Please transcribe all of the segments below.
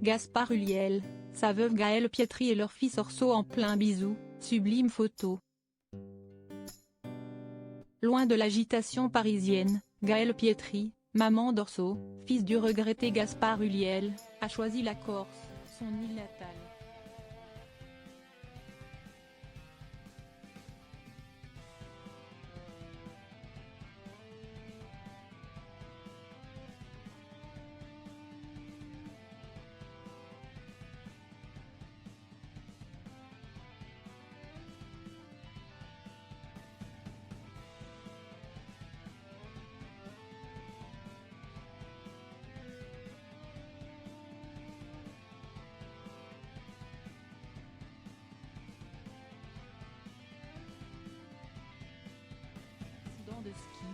Gaspard Ulliel, sa veuve Gaëlle Pietri et leur fils Orso en plein bisou, sublime photo. Loin de l'agitation parisienne, Gaëlle Pietri, maman d'Orso, fils du regretté Gaspard Ulliel, a choisi la Corse, son île natale. De ski.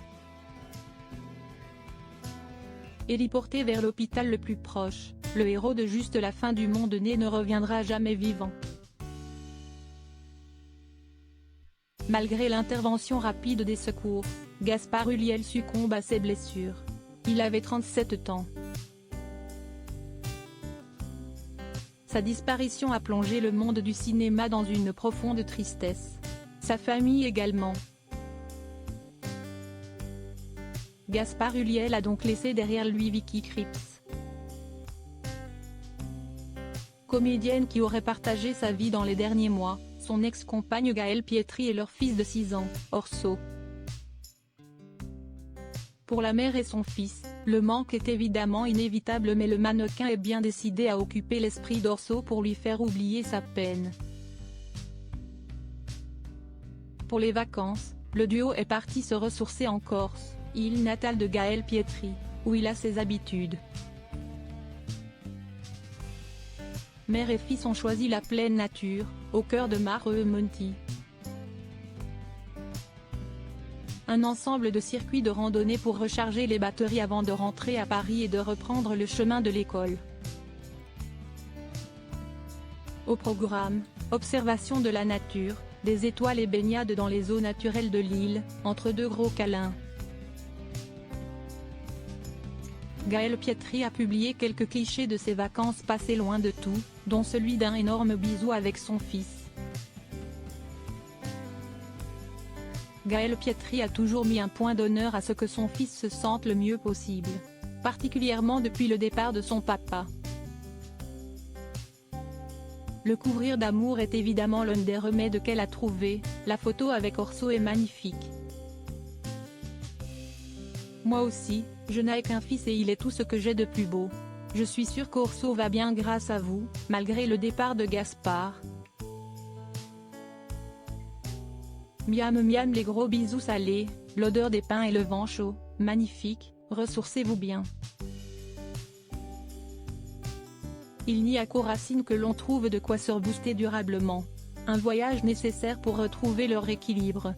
Héliporté vers l'hôpital le plus proche, le héros de Juste la fin du monde ne reviendra jamais vivant. Malgré l'intervention rapide des secours, Gaspard Ulliel succombe à ses blessures. Il avait 37 ans. Sa disparition a plongé le monde du cinéma dans une profonde tristesse. Sa famille également. Gaspard Ulliel a donc laissé derrière lui Vicky Krieps. Comédienne qui aurait partagé sa vie dans les derniers mois, son ex-compagne Gaëlle Pietri et leur fils de 6 ans, Orso. Pour la mère et son fils, le manque est évidemment inévitable, mais le mannequin est bien décidé à occuper l'esprit d'Orso pour lui faire oublier sa peine. Pour les vacances, le duo est parti se ressourcer en Corse, île natale de Gaëlle Pietri, où il a ses habitudes. Mère et fils ont choisi la pleine nature, au cœur de Mare Monti. Un ensemble de circuits de randonnée pour recharger les batteries avant de rentrer à Paris et de reprendre le chemin de l'école. Au programme, observation de la nature, des étoiles et baignade dans les eaux naturelles de l'île, entre deux gros câlins. Gaëlle Pietri a publié quelques clichés de ses vacances passées loin de tout, dont celui d'un énorme bisou avec son fils. Gaëlle Pietri a toujours mis un point d'honneur à ce que son fils se sente le mieux possible, particulièrement depuis le départ de son papa. Le couvrir d'amour est évidemment l'un des remèdes qu'elle a trouvé, la photo avec Orso est magnifique. Moi aussi, je n'ai qu'un fils et il est tout ce que j'ai de plus beau. Je suis sûre qu'Orso va bien grâce à vous, malgré le départ de Gaspard. Miam miam, les gros bisous salés, l'odeur des pins et le vent chaud, magnifique, ressourcez-vous bien. Il n'y a qu'aux racines que l'on trouve de quoi se rebooster durablement. Un voyage nécessaire pour retrouver leur équilibre.